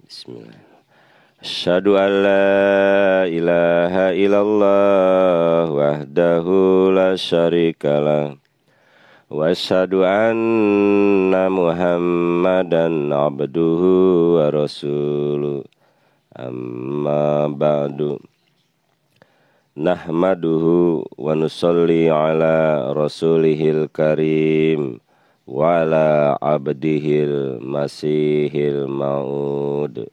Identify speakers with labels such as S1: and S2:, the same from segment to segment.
S1: Bismillah. Asyhadu an la ilaha illallah wahdahu la syarikalah wa asyhadu anna Muhammadan abduhu wa rasuluh. Amma ba'du. Nahmaduhu wa nusalli ala rasulihil karim wa ala abdihil masihil maud.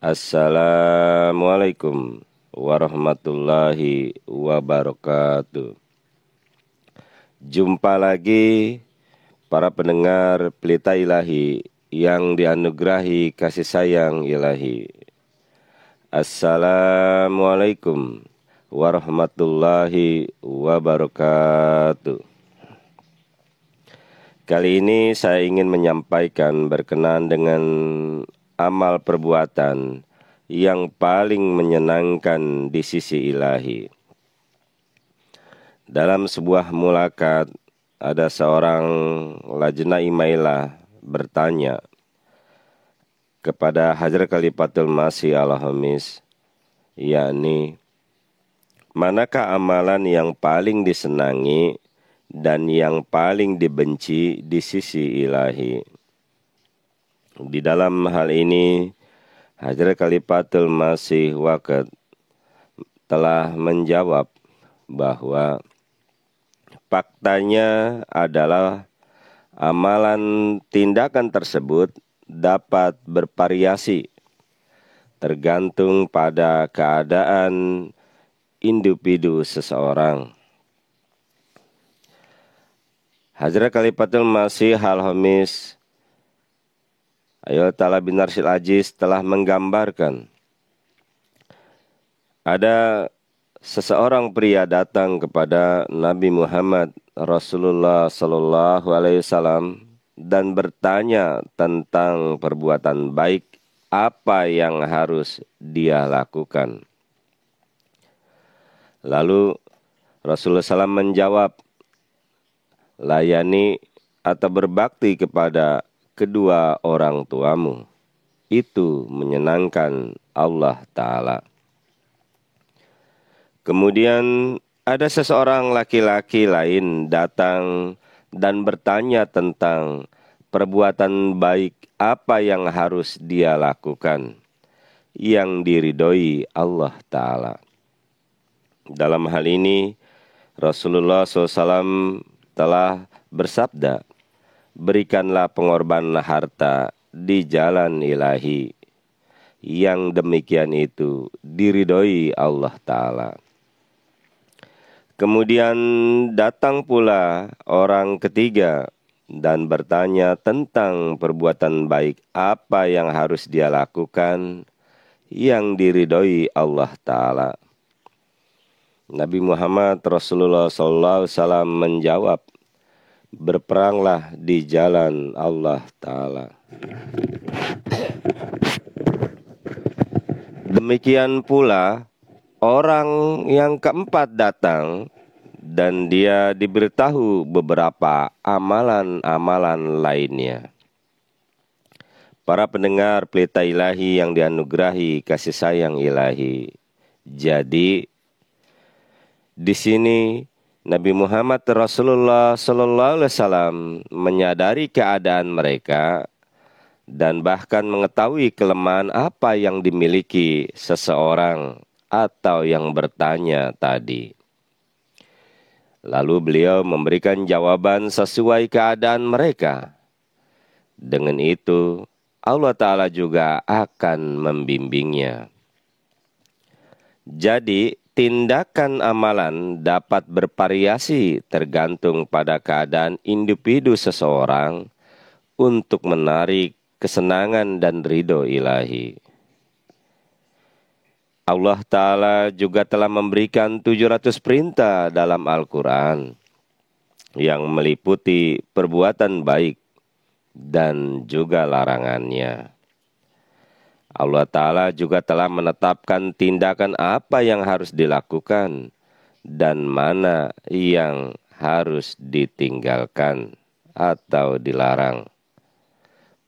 S1: Assalamualaikum warahmatullahi wabarakatuh. Jumpa lagi para pendengar Pelita Ilahi yang dianugerahi kasih sayang ilahi. Assalamualaikum warahmatullahi wabarakatuh. Kali ini saya ingin menyampaikan berkenaan dengan amal perbuatan yang paling menyenangkan di sisi ilahi. Dalam sebuah mulakat, ada seorang lajna imailah bertanya kepada Hajar Khalifatul Masih Al-Khamis, yakni manakah amalan yang paling disenangi dan yang paling dibenci di sisi ilahi. Di dalam hal ini Hajar Khalifatul Masih Waqid telah menjawab bahwa faktanya adalah amalan tindakan tersebut dapat bervariasi tergantung pada keadaan individu seseorang. Hajar Khalifatul Masih Al-Khamis Ayat Ta'ala bin Arsyil Aziz telah menggambarkan ada seseorang pria datang kepada Nabi Muhammad Rasulullah Sallallahu Alaihi Wasallam dan bertanya tentang perbuatan baik apa yang harus dia lakukan. Lalu Rasulullah SAW menjawab, layani atau berbakti kepada kedua orang tuamu. Itu menyenangkan Allah Ta'ala. Kemudian ada seseorang laki-laki lain datang dan bertanya tentang perbuatan baik apa yang harus dia lakukan yang diridhoi Allah Ta'ala. Dalam hal ini Rasulullah SAW telah bersabda, berikanlah pengorbanan harta di jalan ilahi, yang demikian itu diridhoi Allah Ta'ala. Kemudian datang pula orang ketiga dan bertanya tentang perbuatan baik apa yang harus dia lakukan yang diridhoi Allah Ta'ala. Nabi Muhammad Rasulullah SAW menjawab, berperanglah di jalan Allah Ta'ala. Demikian pula orang yang keempat datang dan dia diberitahu beberapa amalan-amalan lainnya. Para pendengar Pelita Ilahi yang dianugerahi kasih sayang ilahi. Jadi di sini Nabi Muhammad Rasulullah Sallallahu Alaihi Wasallam menyadari keadaan mereka dan bahkan mengetahui kelemahan apa yang dimiliki seseorang atau yang bertanya tadi. Lalu beliau memberikan jawaban sesuai keadaan mereka. Dengan itu Allah Ta'ala juga akan membimbingnya. Jadi tindakan amalan dapat bervariasi tergantung pada keadaan individu seseorang untuk menarik kesenangan dan ridho ilahi. Allah Ta'ala juga telah memberikan 700 perintah dalam Al-Quran yang meliputi perbuatan baik dan juga larangannya. Allah Ta'ala juga telah menetapkan tindakan apa yang harus dilakukan dan mana yang harus ditinggalkan atau dilarang.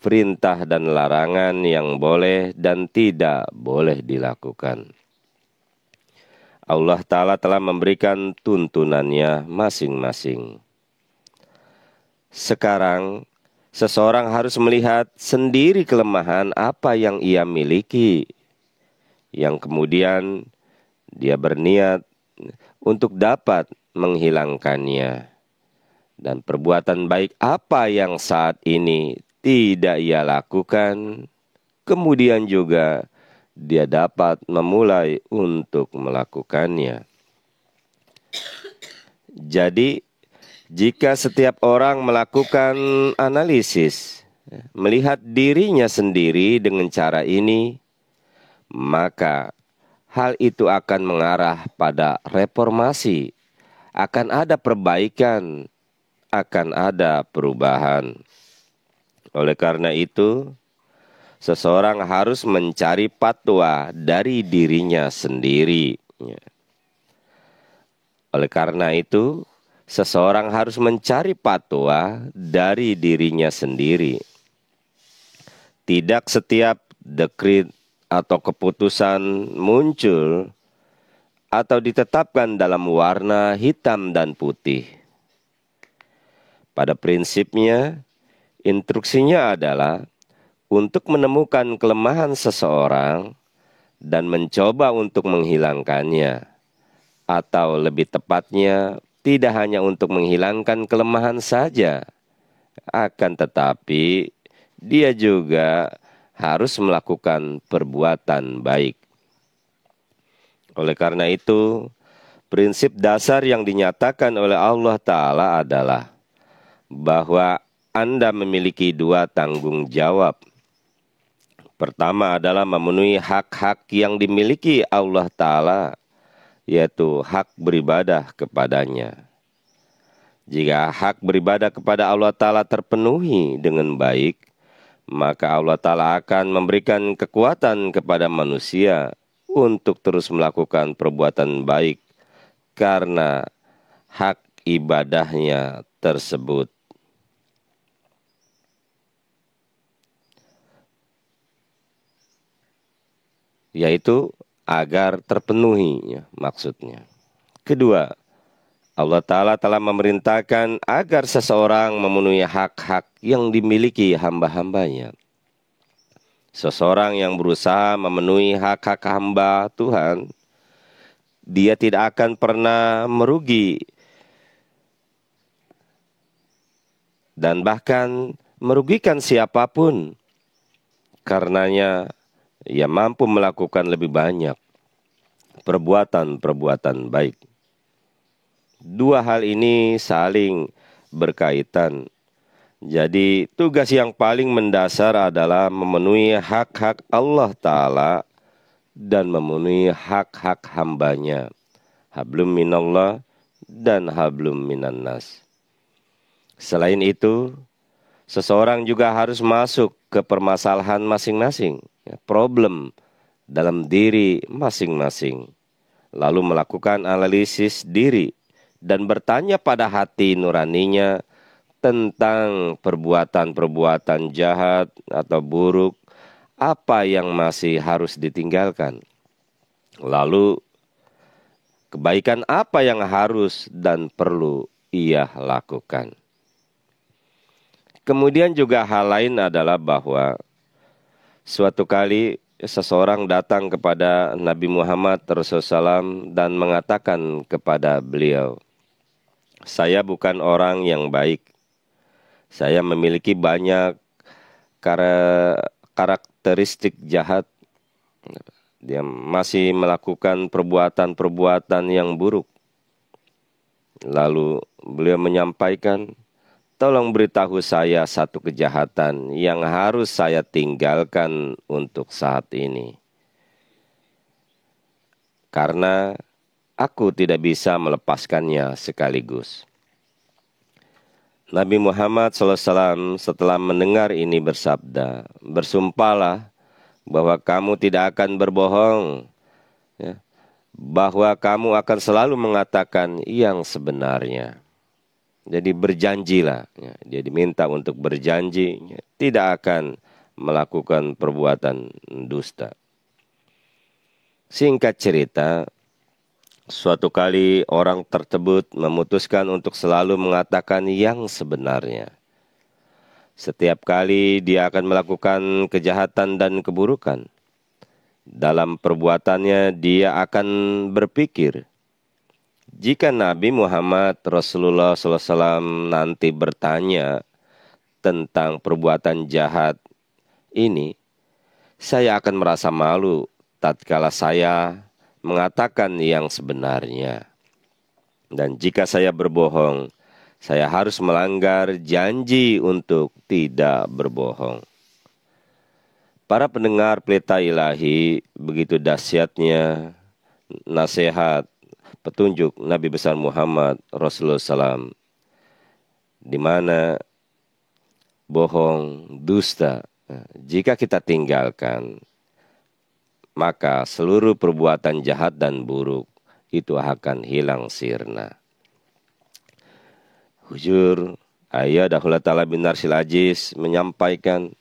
S1: perintah dan larangan yang boleh dan tidak boleh dilakukan. Allah Ta'ala telah memberikan tuntunannya masing-masing. Sekarang, seseorang harus melihat sendiri kelemahan apa yang ia miliki, yang kemudian dia berniat untuk dapat menghilangkannya. Dan perbuatan baik apa yang saat ini tidak ia lakukan, kemudian juga dia dapat memulai untuk melakukannya. Jadi, jika setiap orang melakukan analisis, melihat dirinya sendiri dengan cara ini, maka hal itu akan mengarah pada reformasi, akan ada perbaikan, akan ada perubahan. Oleh karena itu, seseorang harus mencari fatwa dari dirinya sendiri. Oleh karena itu, seseorang harus mencari fatwa dari dirinya sendiri. Tidak setiap dekret atau keputusan muncul atau ditetapkan dalam warna hitam dan putih. Pada prinsipnya, instruksinya adalah untuk menemukan kelemahan seseorang dan mencoba untuk menghilangkannya. Atau lebih tepatnya, tidak hanya untuk menghilangkan kelemahan saja, akan tetapi dia juga harus melakukan perbuatan baik. Oleh karena itu, prinsip dasar yang dinyatakan oleh Allah Ta'ala adalah bahwa Anda memiliki dua tanggung jawab. Pertama adalah memenuhi hak-hak yang dimiliki Allah Ta'ala, yaitu hak beribadah kepadanya. Jika hak beribadah kepada Allah Ta'ala terpenuhi dengan baik, maka Allah Ta'ala akan memberikan kekuatan kepada manusia untuk terus melakukan perbuatan baik karena hak ibadahnya tersebut. Yaitu agar terpenuhi maksudnya. Kedua, Allah Ta'ala telah memerintahkan agar seseorang memenuhi hak-hak yang dimiliki hamba-hambanya. Seseorang yang berusaha memenuhi hak-hak hamba Tuhan, dia tidak akan pernah merugi dan bahkan merugikan siapapun. Karenanya, ia mampu melakukan lebih banyak perbuatan-perbuatan baik. Dua hal ini saling berkaitan. Jadi tugas yang paling mendasar adalah memenuhi hak-hak Allah Ta'ala dan memenuhi hak-hak hambanya. Hablum minallah dan hablum minannas. Selain itu, seseorang juga harus masuk ke permasalahan masing-masing, problem dalam diri masing-masing, lalu melakukan analisis diri dan bertanya pada hati nuraninya tentang perbuatan-perbuatan jahat atau buruk, apa yang masih harus ditinggalkan, lalu kebaikan apa yang harus dan perlu ia lakukan. Kemudian juga hal lain adalah bahwa suatu kali seseorang datang kepada Nabi Muhammad SAW dan mengatakan kepada beliau, "Saya bukan orang yang baik. Saya memiliki banyak karakteristik jahat. Dia masih melakukan perbuatan-perbuatan yang buruk." Lalu beliau menyampaikan, "Tolong beritahu saya satu kejahatan yang harus saya tinggalkan untuk saat ini. Karena aku tidak bisa melepaskannya sekaligus." Nabi Muhammad SAW setelah mendengar ini bersabda, "Bersumpahlah bahwa kamu tidak akan berbohong, bahwa kamu akan selalu mengatakan yang sebenarnya." Jadi berjanjilah, ya. Dia diminta untuk berjanji, ya, tidak akan melakukan perbuatan dusta. Singkat cerita, suatu kali orang tersebut memutuskan untuk selalu mengatakan yang sebenarnya. Setiap kali dia akan melakukan kejahatan dan keburukan, dalam perbuatannya dia akan berpikir, jika Nabi Muhammad Rasulullah SAW nanti bertanya tentang perbuatan jahat ini, saya akan merasa malu tatkala saya mengatakan yang sebenarnya. Dan jika saya berbohong, saya harus melanggar janji untuk tidak berbohong. Para pendengar Pelita Ilahi, begitu dahsyatnya nasihat petunjuk Nabi besar Muhammad Rasulullah SAW, di mana bohong, dusta, jika kita tinggalkan, maka seluruh perbuatan jahat dan buruk itu akan hilang sirna. Hujur Ayah Dahullah Ta'ala bin Narsil Aziz menyampaikan,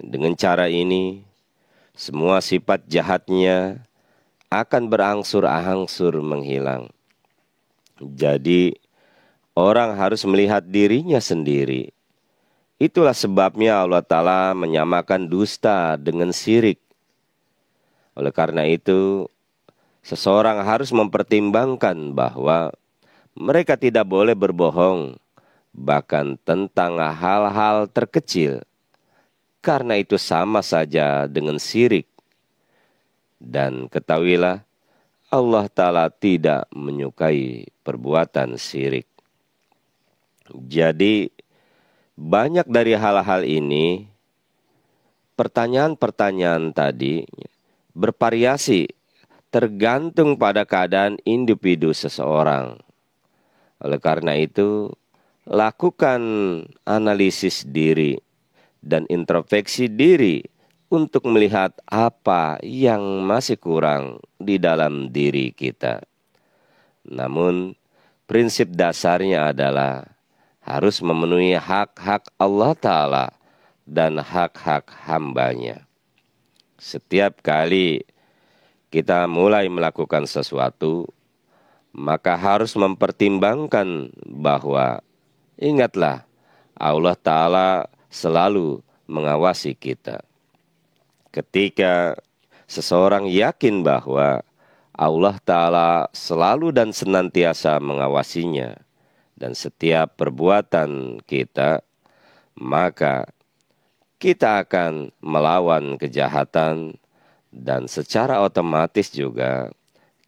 S1: dengan cara ini semua sifat jahatnya akan berangsur-angsur menghilang. Jadi orang harus melihat dirinya sendiri. Itulah sebabnya Allah Ta'ala menyamakan dusta dengan syirik. Oleh karena itu, seseorang harus mempertimbangkan bahwa mereka tidak boleh berbohong, bahkan tentang hal-hal terkecil, karena itu sama saja dengan syirik. Dan ketahuilah, Allah Ta'ala tidak menyukai perbuatan syirik. Jadi, banyak dari hal-hal ini, pertanyaan-pertanyaan tadi bervariasi tergantung pada keadaan individu seseorang. Oleh karena itu, lakukan analisis diri dan introspeksi diri untuk melihat apa yang masih kurang di dalam diri kita. Namun, prinsip dasarnya adalah harus memenuhi hak-hak Allah Ta'ala dan hak-hak hambanya. Setiap kali kita mulai melakukan sesuatu, maka harus mempertimbangkan bahwa ingatlah Allah Ta'ala selalu mengawasi kita. Ketika seseorang yakin bahwa Allah Ta'ala selalu dan senantiasa mengawasinya dan setiap perbuatan kita, maka kita akan melawan kejahatan dan secara otomatis juga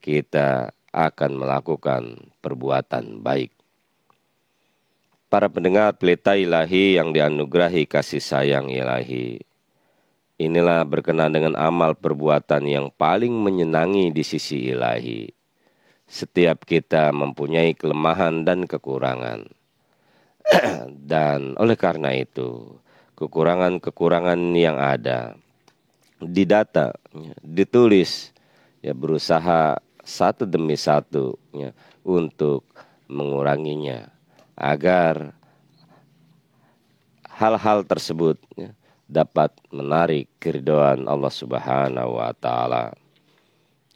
S1: kita akan melakukan perbuatan baik. Para pendengar Pelita Ilahi yang dianugerahi kasih sayang Ilahi, inilah berkenaan dengan amal perbuatan yang paling menyenangi di sisi Ilahi. Setiap kita mempunyai kelemahan dan kekurangan. Dan oleh karena itu, kekurangan-kekurangan yang ada didata, ditulis, ya berusaha satu demi satu ya, untuk menguranginya agar hal-hal tersebut ya, dapat menarik keridhaan Allah Subhanahu wa Ta'ala.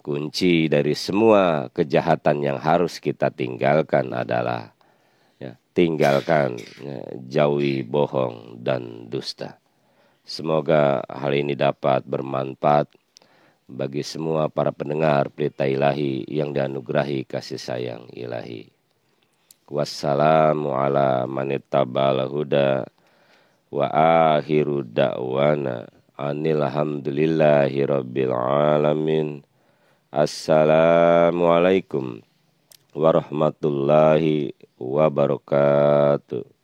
S1: Kunci dari semua kejahatan yang harus kita tinggalkan adalah tinggalkan, jauhi bohong dan dusta. Semoga hal ini dapat bermanfaat bagi semua para pendengar Pelita Ilahi yang dianugerahi kasih sayang Ilahi. Wassalamu ala manittaba'al huda wa akhiru da'wana anil hamdulillahi rabbil alamin. Assalamualaikum warahmatullahi wabarakatuh.